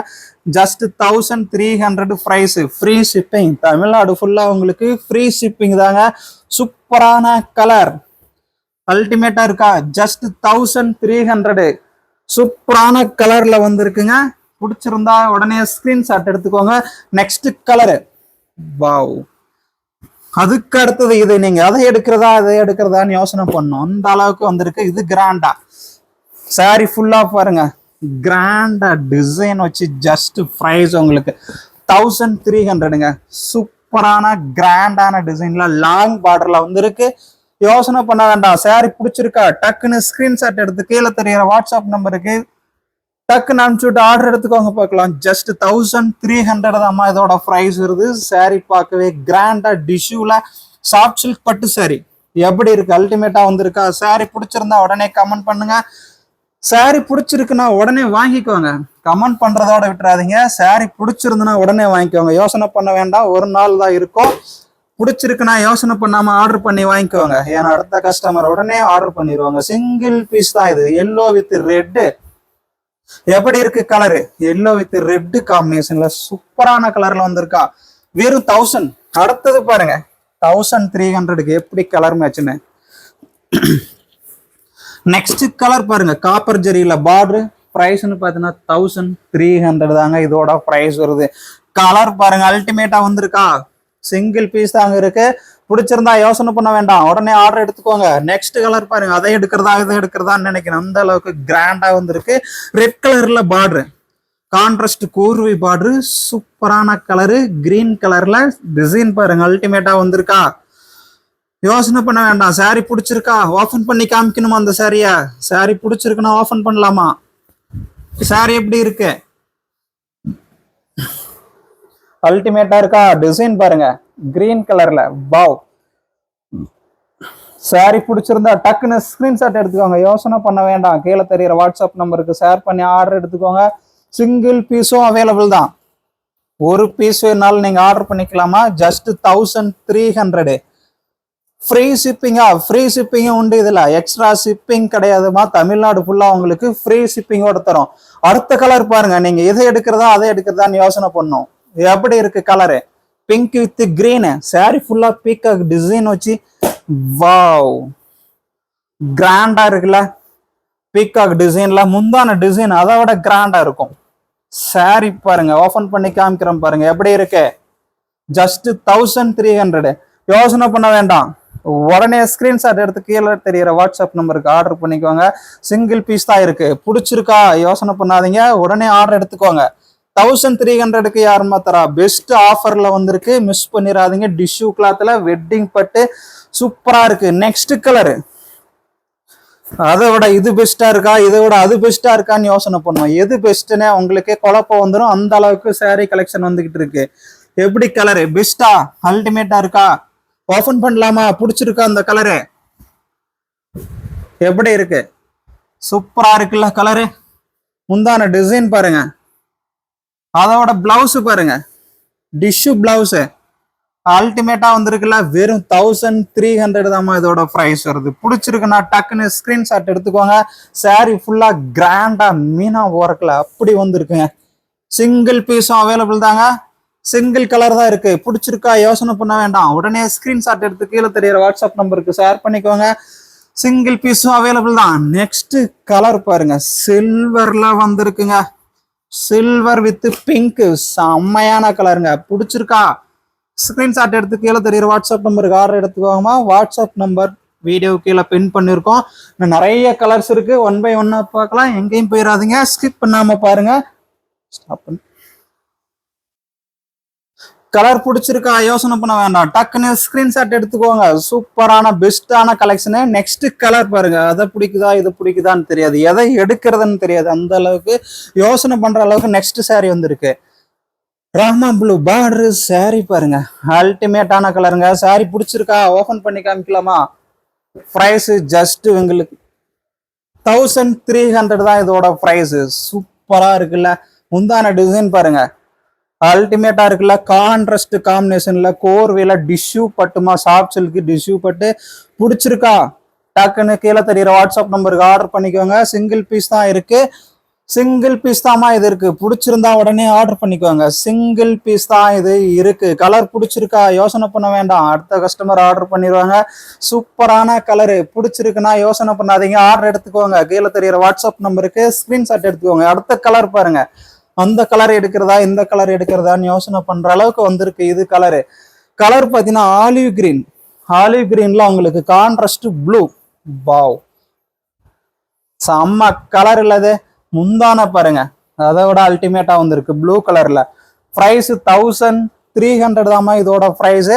Just 1300 price. Free shipping, Tamil Nadu ஃபுல்லா உங்களுக்கு ஃப்ரீ ஷிப்பிங் தாங்க. சூப்பரான கலர், அல்டிமேட்டா இருக்கா? ஜஸ்ட் 1300. சூப்பரான கலர்ல வந்திருக்குங்க. பிடிச்சிருந்தா உடனே ஸ்கிரீன்ஷாட் எடுத்துக்கோங்க. Next colour, wow. அதுக்கு அடுத்தது இது, நீங்க அதை எடுக்கிறதான்னு யோசனை பண்ணும், அந்த அளவுக்கு வந்திருக்கு. இது கிராண்டா சாரி ஃபுல்லா பாருங்க, கிராண்டா டிசைன் வச்சு ஜஸ்ட் பிரைஸ் உங்களுக்கு 1300ங்க. சூப்பரான கிராண்டான டிசைன்ல லாங் பார்டர்ல வந்திருக்கு. யோசனை பண்ண வேண்டாம். சாரி பிடிச்சிருக்கா டக்குன்னு ஸ்கிரீன்ஷாட் எடுத்து கீழே தெரியற வாட்ஸ்அப் நம்பருக்கு டக்குன்னு அனுப்பிச்சுட்டு ஆர்டர் எடுத்துக்கோங்க பார்க்கலாம். ஜஸ்ட் 1300 தான் இதோட பிரைஸ் வருது. சாரி பார்க்கவே கிராண்டா டிஷ்யூல சாஃப்ட் சில்க் பட்டு சாரி எப்படி இருக்கு, அல்டிமேட்டா வந்திருக்கா? சாரி பிடிச்சிருந்தா உடனே கமெண்ட் பண்ணுங்க. சாரி பிடிச்சிருக்குன்னா உடனே வாங்கிக்கோங்க. கமெண்ட் பண்றதோட விட்டுறாதீங்க. சாரி பிடிச்சிருந்துன்னா உடனே வாங்கிக்கோங்க. யோசனை பண்ண வேண்டாம், ஒரு நாள் தான் இருக்கும். பிடிச்சிருக்குன்னா யோசனை பண்ணாம ஆர்டர் பண்ணி வாங்கிக்கோங்க. ஏன்னா அடுத்த கஸ்டமர் உடனே ஆர்டர் பண்ணிடுவாங்க. சிங்கிள் பீஸ் தான் இது. எல்லோ வித் ரெட் எப்படி இருக்கு கலரு? எல்லோ வித் ரெட் காம்பினேஷன்ல சூப்பரான கலர்ல வந்திருக்கா. வெறும் 1000. அடுத்தது பாருங்க, 1300க்கு எப்படி கலர் மேட்ச்னு. நெக்ஸ்ட் கலர் பாருங்க, காப்பர் ஜெரியில பார்டர், பிரைஸ்னு பார்த்தீங்கன்னா 1300 தாங்க இதோட பிரைஸ் வருது. கலர் பாருங்க அல்டிமேட்டா வந்திருக்கா. சிங்கிள் பீஸ் தாங்க இருக்கு. பிடிச்சிருந்தா யோசனை பண்ண வேண்டாம், உடனே ஆர்டர் எடுத்துக்கோங்க. நெக்ஸ்ட் கலர் பாருங்க, அதை எடுக்கிறதா இதை எடுக்கிறதான்னு நினைக்கிறேன், அந்த அளவுக்கு கிராண்டா வந்திருக்கு. ரெட் கலர்ல பார்டரு, கான்ட்ராஸ்ட் கூர்வி பார்டரு, சூப்பரான கலரு. கிரீன் கலர்ல டிசைன் பாருங்க அல்டிமேட்டா வந்திருக்கா. யோசனை பண்ண வேண்டாம். சாரி பிடிச்சிருக்கா ஓபன் பண்ணி காமிக்கணுமா? அந்த சாரியா சாரி பிடிச்சிருக்குன்னா ஓபன் பண்ணலாமா? சாரி எப்படி இருக்கு? அல்டிமேட்டா இருக்கா. டிசைன் பாருங்க கிரீன் கலர்ல. வாவ். சாரி பிடிச்சிருந்தா டக்குன்னு ஸ்கிரீன்ஷாட் எடுத்துக்கோங்க, யோசனை பண்ண வேண்டாம். கீழே தெரியுற வாட்ஸ்அப் நம்பருக்கு ஷேர் பண்ணி ஆர்டர் எடுத்துக்கோங்க. சிங்கிள் பீஸும் அவைலபிள் தான். ஒரு பீஸ் வேணாலும் நீங்க ஆர்டர் பண்ணிக்கலாமா. ஜஸ்ட் 1300. ஃப்ரீ ஷிப்பிங்கா? ஃப்ரீ ஷிப்பிங்கும் உண்டு இதுல, எக்ஸ்ட்ரா ஷிப்பிங் கிடையாதுமா. தமிழ்நாடு ஃபுல்லா உங்களுக்கு ஃப்ரீ ஷிப்பிங்கோட தரும். அடுத்த கலர் பாருங்க, நீங்க எதை எடுக்கிறதா அதை எடுக்கிறதான்னு யோசனை பண்ணும். எப்படி இருக்கு colour? Pink with green. Sorry ஃபுல்லா பீகாக் டிசைன் வச்சு வாவ் கிராண்டா இருக்குல்ல. பீகாக் டிசைன்ல முந்தான டிசைன் அதை விட கிராண்டா இருக்கும். சாரி பாருங்க ஓபன் பண்ணி காமிக்கிறோம் பாருங்க எப்படி இருக்கு. ஜஸ்ட் 1300. யோசனை பண்ண வேண்டாம், உடனே ஸ்கிரீன்ஷாட் எடுத்து கீழே தெரியுற வாட்ஸ்அப் நம்பருக்கு ஆர்டர் பண்ணிக்கோங்க. சிங்கிள் பீஸ் தான் இருக்கு. பிடிச்சிருக்கா யோசனை பண்ணாதீங்க, உடனே ஆர்டர் எடுத்துக்கோங்க. 1300க்கு யாருமா தரா? பெஸ்ட் ஆஃபர்ல வந்திருக்கு, மிஸ் பண்ணிடாதீங்க. டிஷ்யூ கிளாத்ல வெட்டிங் பட்டு சூப்பரா இருக்கு. நெக்ஸ்ட் கலரு, அதை விட இது பெஸ்டா இருக்கா, இதை விட அது பெஸ்டா இருக்கான்னு யோசனை பண்ணுவோம். எது பெஸ்ட்னே உங்களுக்கே குழப்பம் வந்துடும், அந்த அளவுக்கு சாரி கலெக்ஷன் வந்துகிட்டு இருக்கு. எப்படி கலரு? பெஸ்டா அல்டிமேட்டா இருக்கா? ஓபன் பண்ணலாமா? பிடிச்சிருக்கா அந்த கலரு? எப்படி இருக்கு? சூப்பரா இருக்குல்ல கலரு. முந்தான டிசைன் பாருங்க, அதோட பிளவுஸ் பாருங்க, டிஷ்யூ பிளவுஸ் அல்டிமேட்டா வந்திருக்குல்ல. வெறும் 1300 தாமா இதோட பிரைஸ் வருது. பிடிச்சிருக்குன்னா டக்குன்னு ஸ்கிரீன்ஷாட் எடுத்துக்கோங்க. சாரி ஃபுல்லா கிராண்டா மீனா ஒர்க்ல அப்படி வந்திருக்குங்க. சிங்கிள் பீஸும் அவைலபிள் தாங்க. சிங்கிள் கலர் தான் இருக்கு. பிடிச்சிருக்கா யோசனை பண்ண வேண்டாம், உடனே ஸ்கிரீன்ஷாட் எடுத்து கீழே தெரியுற வாட்ஸ்அப் நம்பருக்கு ஷேர் பண்ணிக்கோங்க. சிங்கிள் பீஸும் அவைலபிள் தான். நெக்ஸ்ட் கலர் பாருங்க, சில்வர்ல வந்திருக்குங்க. சில்வர் வித் பிங்க், செம்மையான கலருங்க. பிடிச்சிருக்கா ஸ்கிரீன்ஷாட் எடுத்து கீழே தெரியுற வாட்ஸ்அப் நம்பருக்கு ஆர்டர் எடுத்துக்கோங்கம்மா. வாட்ஸ்அப் நம்பர் வீடியோ கீழே பின் பண்ணியிருக்கோம். நிறைய கலர்ஸ் இருக்கு, 1 by 1 பார்க்கலாம். எங்கேயும் போயிடாதீங்க, ஸ்கிப் பண்ணாம பாருங்க. கலர் பிடிச்சிருக்கா யோசனை பண்ண வேண்டாம், டக்குன்னு ஸ்கிரீன்ஷாட் எடுத்துக்கோங்க. சூப்பரான பெஸ்டான கலெக்ஷனு. நெக்ஸ்ட் கலர் பாருங்க, அதை பிடிக்குதா இது பிடிக்குதான்னு தெரியாது, எதை எடுக்கிறதுன்னு தெரியாது, அந்த அளவுக்கு யோசனை பண்ற அளவுக்கு நெக்ஸ்ட் சாரி வந்திருக்கு. ராமா ப்ளூ பார்டர் சாரி பாருங்க, அல்டிமேட்டான கலருங்க. சாரி பிடிச்சிருக்கா ஓபன் பண்ணி காமிக்கலாமா? பிரைஸ் ஜஸ்ட் உங்களுக்கு 1300 தான் இதோட பிரைஸ். சூப்பரா இருக்குல்ல. முந்தான டிசைன் பாருங்க அல்டிமேட்டா இருக்குல்ல. கான்ட்ராஸ்ட் காம்பினேஷன்ல கோர்வேல டிஷ்யூ பட்டுமா, சாஃப்ட் சில்க் டிஷ்யூ பட்டு. பிடிச்சிருக்கா டக்குன்னு கீழே தெரியுற வாட்ஸ்அப் நம்பருக்கு ஆர்டர் பண்ணிக்கோங்க. சிங்கிள் பீஸ் தான் இருக்கு. சிங்கிள் பீஸ் தாமா இது இருக்கு. பிடிச்சிருந்தா உடனே ஆர்டர் பண்ணிக்கோங்க. சிங்கிள் பீஸ் தான் இது இருக்கு. கலர் பிடிச்சிருக்கா யோசனை பண்ண வேண்டாம், அடுத்த கஸ்டமர் ஆர்டர் பண்ணிடுவாங்க. சூப்பரான கலரு. பிடிச்சிருக்குன்னா யோசனை பண்ணாதீங்க, ஆர்டர் எடுத்துக்கோங்க. கீழே தெரியுற வாட்ஸ்அப் நம்பருக்கு ஸ்கிரீன்ஷாட் எடுத்துக்கோங்க. அடுத்த கலர் பாருங்க, அந்த கலர் எடுக்கிறதா இந்த கலர் எடுக்கிறதான்னு யோசனை பண்ற அளவுக்கு வந்திருக்கு இது கலரு. கலர் பார்த்தீங்கன்னா ஆலிவ் கிரீன். ஆலிவ் கிரீன்ல உங்களுக்கு கான்ட்ராஸ்ட் ப்ளூ. வாவ் செம்ம கலர் இல்லது. முந்தான பாருங்க, அதை விட அல்டிமேட்டா வந்திருக்கு ப்ளூ கலர்ல. பிரைஸ் 1300 தாமா இதோட price.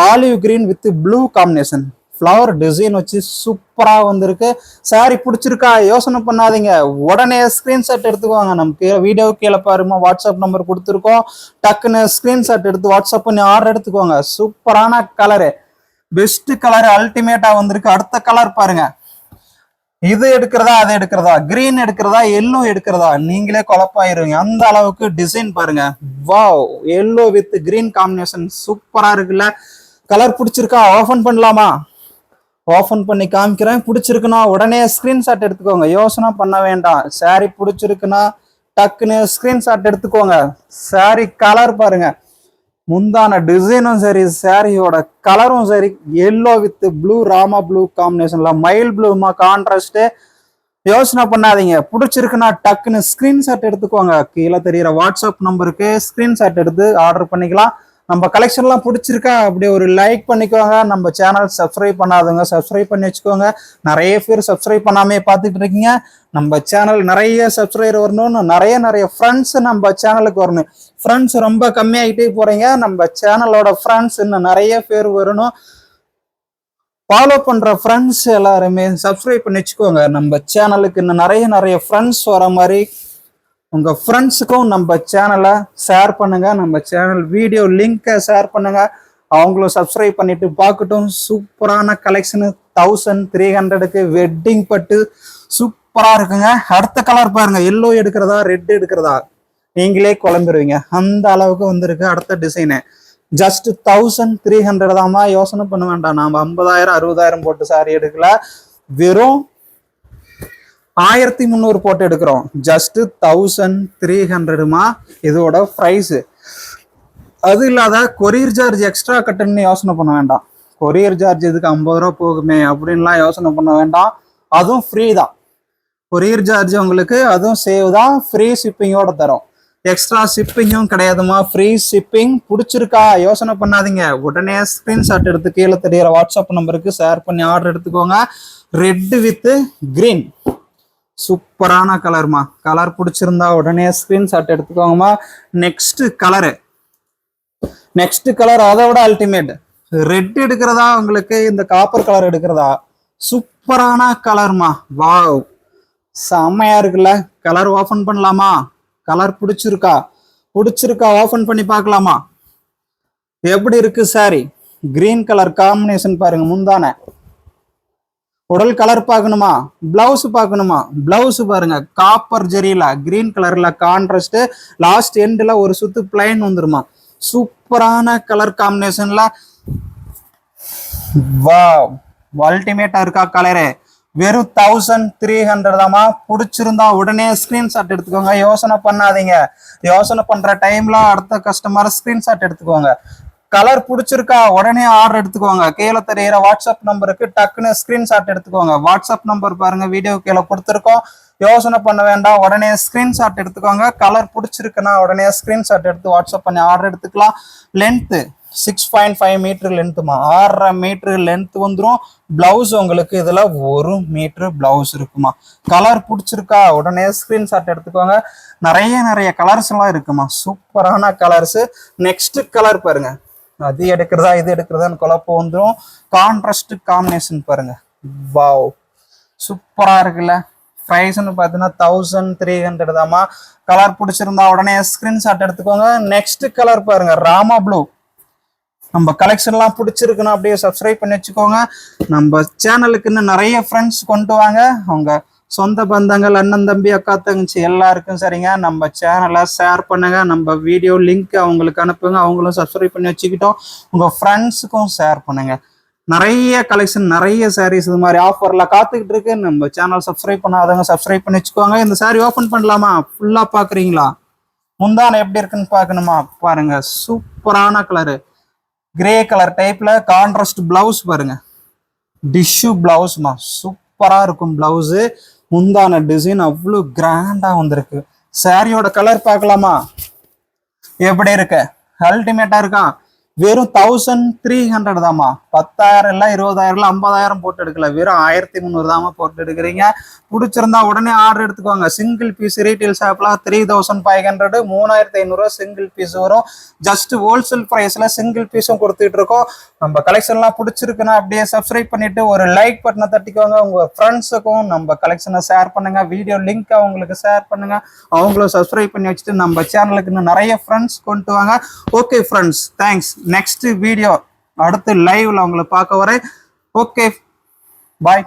Olive green with blue combination, flower design வச்சு சூப்பரா வந்திருக்கு. சாரி பிடிச்சிருக்கா யோசனை பண்ணாதீங்க, உடனே ஸ்கிரீன்ஷாட் எடுத்துக்கோங்க. நமக்கு வீடியோ கீழே பாருமா வாட்ஸ்அப் நம்பர் கொடுத்துருக்கோம். டக்குன்னு ஸ்கிரீன்ஷாட் எடுத்து வாட்ஸ்அப் பண்ணி ஆர்டர் எடுத்துக்கோங்க. சூப்பரான கலரு, பெஸ்ட் கலர் அல்டிமேட்டா வந்திருக்கு. அடுத்த கலர் பாருங்க, இது எடுக்கிறதா அதை எடுக்கிறதா, கிரீன் எடுக்கிறதா எல்லோ எடுக்கிறதா, நீங்களே குழப்பாயிருவீங்க, அந்த அளவுக்கு டிசைன் பாருங்க. Wow yellow with green combination சூப்பரா இருக்குல்ல. கலர் பிடிச்சிருக்கா ஓபன் பண்ணலாமா? ஓபன் பண்ணி காமிக்கிறேன். பிடிச்சிருக்குன்னா உடனே ஸ்கிரீன்ஷாட் எடுத்துக்கோங்க, யோசனை பண்ண வேண்டாம். சாரி பிடிச்சிருக்குன்னா டக்குன்னு ஸ்கிரீன்ஷாட் எடுத்துக்கோங்க. சாரி கலர் பாருங்க, முந்தான டிசைனும் சரி, சாரியோட கலரும் சரி, yellow with blue, Rama blue காம்பினேஷன்ல மயில் ப்ளூமா கான்ட்ராஸ்ட். யோசனை பண்ணாதீங்க. பிடிச்சிருக்குன்னா டக்குன்னு ஸ்கிரீன்ஷாட் எடுத்துக்கோங்க. கீழே தெரியுற வாட்ஸ்அப் நம்பருக்கு ஸ்கிரீன்ஷாட் எடுத்து ஆர்டர் பண்ணிக்கலாம். நம்ம கலெக்ஷன்லாம் பிடிச்சிருக்கா அப்படியே ஒரு லைக் பண்ணிக்கோங்க. நம்ம சேனல் சப்ஸ்கிரைப் பண்ணாதவங்க சப்ஸ்கிரைப் பண்ணி வச்சுக்கோங்க. நிறைய பேர் சப்ஸ்கிரைப் பண்ணாமே பார்த்துட்டு இருக்கீங்க. நம்ம சேனல் நிறைய சப்ஸ்கிரைபர் வரணும்னு நிறைய ஃப்ரெண்ட்ஸ் நம்ம சேனலுக்கு வரணும். ஃப்ரெண்ட்ஸ் ரொம்ப கம்மியாகிட்டே போறீங்க. நம்ம சேனலோட ஃப்ரெண்ட்ஸ் இன்னும் நிறைய பேர் வரணும். ஃபாலோ பண்ற ஃப்ரெண்ட்ஸ் எல்லாருமே சப்ஸ்கிரைப் பண்ணி வச்சுக்கோங்க. நம்ம சேனலுக்கு இன்னும் நிறைய ஃப்ரெண்ட்ஸ் வர மாதிரி உங்க ஃப்ரெண்ட்ஸுக்கும் நம்ம சேனலை ஷேர் பண்ணுங்க. நம்ம சேனல் வீடியோ லிங்கை ஷேர் பண்ணுங்க. அவங்களும் சப்ஸ்கிரைப் பண்ணிட்டு பார்க்கட்டும். சூப்பரான கலெக்ஷனு 1300க்கு வெட்டிங் பட்டு சூப்பரா இருக்குங்க. அடுத்த கலர் பாருங்க, எல்லோ எடுக்கிறதா ரெட் எடுக்கிறதா நீங்களே குழம்பிடுவீங்க. அந்த அளவுக்கு வந்திருக்கு அடுத்த டிசைனு. ஜஸ்ட் 1300 தாமா. யோசனை பண்ண வேண்டாம். நாம 50,000 60,000 போட்டு சாரி எடுக்கல. வெறும் 1300 போட்டு எடுக்கிறோம். ஜஸ்ட் 1300மா இதோட பிரைஸ். அது இல்லாத கொரியர் சார்ஜ் எக்ஸ்ட்ரா கட்டணும்னு யோசனை பண்ண வேண்டாம். கொரியர் சார்ஜ் இதுக்கு 50 ரூபா போகுமே அப்படின்லாம் யோசனை பண்ண வேண்டாம். அதுவும் ஃப்ரீ தான். கொரியர் சார்ஜ் உங்களுக்கு அதுவும் சேவ் தான். ஃப்ரீ ஷிப்பிங்கோட தரும். எக்ஸ்ட்ரா ஷிப்பிங்கும் கிடையாதுமா, ஃப்ரீ ஷிப்பிங். பிடிச்சிருக்கா யோசனை பண்ணாதீங்க. உடனே ஸ்கிரீன்ஷாட் எடுத்து கீழே தெரியுற வாட்ஸ்அப் நம்பருக்கு ஷேர் பண்ணி ஆர்டர் எடுத்துக்கோங்க. ரெட் வித் கிரீன் சூப்பரான கலர்மா. கலர் பிடிச்சிருந்தா உடனே ஸ்கிரீன்ஷாட் எடுத்துக்கோங்கம்மா. நெக்ஸ்ட் கலர் அதை விட அல்டிமேட். ரெட் எடுக்கிறதா உங்களுக்கு இந்த காப்பர் கலர் எடுக்கிறதா? சூப்பரான கலர்மா. வாவ், செம்மையா இருக்குல்ல. கலர் ஓபன் பண்ணலாமா? கலர் பிடிச்சிருக்கா ஓபன் பண்ணி பார்க்கலாமா? எப்படி இருக்கு சாரி? கிரீன் கலர் காம்பினேஷன் பாருங்க. முந்தான உடல் கலர் பார்க்கணுமா? பிளவுஸ் பார்க்கணுமா? பிளவுஸ் பாருங்க, காப்பர் ஜெரியில கிரீன் கலர்ல கான்ட்ராஸ்ட். லாஸ்ட் எண்ட்ல ஒரு சுத்து பிளைன் வந்துருமா. சூப்பரான கலர் காம்பினேஷன்ல. வாவ், அல்டிமேட்டா இருக்கா கலரு. வெறும் 1300 தாமா. பிடிச்சிருந்தா உடனே ஸ்கிரீன்ஷாட் எடுத்துக்கோங்க. யோசனை பண்ணாதீங்க. யோசனை பண்ற டைம்ல அடுத்த கஸ்டமர் ஸ்கிரீன்ஷாட் எடுத்துக்கோங்க. கலர் பிடிச்சிருக்கா உடனே ஆர்டர் எடுத்துக்கோங்க. கீழே தெரியுற வாட்ஸ்அப் நம்பருக்கு டக்குன்னு ஸ்கிரீன்ஷாட் எடுத்துக்கோங்க. வாட்ஸ்அப் நம்பர் பாருங்க, வீடியோ கீழே கொடுத்துருக்கோம். யோசனை பண்ண வேண்டாம், உடனே ஸ்கிரீன்ஷாட் எடுத்துக்கோங்க. கலர் பிடிச்சிருக்குன்னா உடனே ஸ்கிரீன்ஷாட் எடுத்து வாட்ஸ்அப் பண்ணி ஆர்டர் எடுத்துக்கலாம். லென்த்து 6.5 மீட்டர் லென்த்துமா. 6.5 மீட்டர் லென்த் வந்துடும். பிளவுஸ் உங்களுக்கு இதுல 1 மீட்டர் பிளவுஸ் இருக்குமா. கலர் பிடிச்சிருக்கா உடனே ஸ்கிரீன்ஷாட் எடுத்துக்கோங்க. நிறைய கலர்ஸ் எல்லாம் இருக்குமா. சூப்பரான கலர்ஸ். நெக்ஸ்ட் கலர் பாருங்க, அது எடுக்கிறதா இது எடுக்கிறதான்னு குழப்பம் வந்துடும். கான்ட்ராஸ்ட் காம்பினேஷன் பாருங்க. வாவ், சூப்பரா இருக்குல்ல. பிரைஸ்ன்னு பார்த்தீங்கன்னா 1300 தாமா. கலர் பிடிச்சிருந்தா உடனே ஸ்கிரீன்ஷாட் எடுத்துக்கோங்க. நெக்ஸ்ட் கலர் பாருங்க, ராமா ப்ளூ. நம்ம கலெக்ஷன்லாம் பிடிச்சிருக்குன்னா அப்படியே சப்ஸ்கிரைப் பண்ணி வச்சுக்கோங்க. நம்ம சேனலுக்கு இன்னும் நிறைய ஃப்ரெண்ட்ஸ் கொண்டு வாங்க. அவங்க சொந்த பந்தங்கள், அண்ணன் தம்பி, அக்கா தங்கச்சி எல்லாருக்கும் சரிங்க. நம்ம சேனலை ஷேர் பண்ணுங்க. நம்ம வீடியோ லிங்க் அவங்களுக்கு அனுப்புங்க. அவங்களும் சப்ஸ்கிரைப் பண்ணி வச்சுக்கிட்டோம். உங்க ஃப்ரெண்ட்ஸுக்கும் ஷேர் பண்ணுங்க. நிறைய கலெக்ஷன், நிறைய சாரீஸ் இது மாதிரி ஆஃபர்ல காத்துக்கிட்டு இருக்கு. நம்ம சேனல் சப்ஸ்கிரைப் பண்ணாதவங்க சப்ஸ்கிரைப் பண்ணி வச்சுக்கோங்க. இந்த சாரி ஓபன் பண்ணலாமா? ஃபுல்லா பாக்குறீங்களா? முந்தான எப்படி இருக்குன்னு பாக்கணுமா? பாருங்க, சூப்பரான கலரு. கிரே கலர் டைப்ல கான்ட்ராஸ்ட் பிளவுஸ் பாருங்க. டிஷ்யூ பிளவுஸ்மா. சூப்பரா இருக்கும் பிளவுஸ். முந்தான டிசைன் அவ்வளோ கிராண்டா வந்திருக்கு. சாரியோட கலர் பார்க்கலாமா? எப்படி இருக்கு? அல்டிமேட்டா இருக்கா. வெறும் 1300 தாமா. 10,000 இல்ல 20,000 இல்ல 50,000 போட்டு எடுக்கல. வெறும் 1300 தாமா போட்டு எடுக்கிறீங்க. பிடிச்சிருந்தா உடனே ஆர்டர் எடுத்துக்கோங்க. சிங்கிள் பீஸ் ரீட்டைல் ஷாப்ல 3500, 3500 சிங்கிள் பீஸ் வரும். ஜஸ்ட் ஹோல்சேல் பிரைஸ்ல சிங்கிள் பீஸும் கொடுத்துட்டு இருக்கோம். நம்ம கலெக்ஷன்லாம் பிடிச்சிருக்குன்னா அப்படியே சப்ஸ்கிரைப் பண்ணிட்டு ஒரு லைக் பட்டனை தட்டிக்கோங்க. உங்க ஃப்ரெண்ட்ஸுக்கும் நம்ம கலெக்ஷனை ஷேர் பண்ணுங்க. வீடியோ லிங்க் அவங்களுக்கு ஷேர் பண்ணுங்க. அவங்களும் சப்ஸ்கிரைப் பண்ணி வச்சுட்டு நம்ம சேனலுக்கு இன்னும் நிறைய ஃப்ரெண்ட்ஸ் கொண்டு வாங்க. Okay friends, thanks. Next video அடுத்து லைவ்ல உங்களை பார்க்க வரேன். ஓகே, பாய்.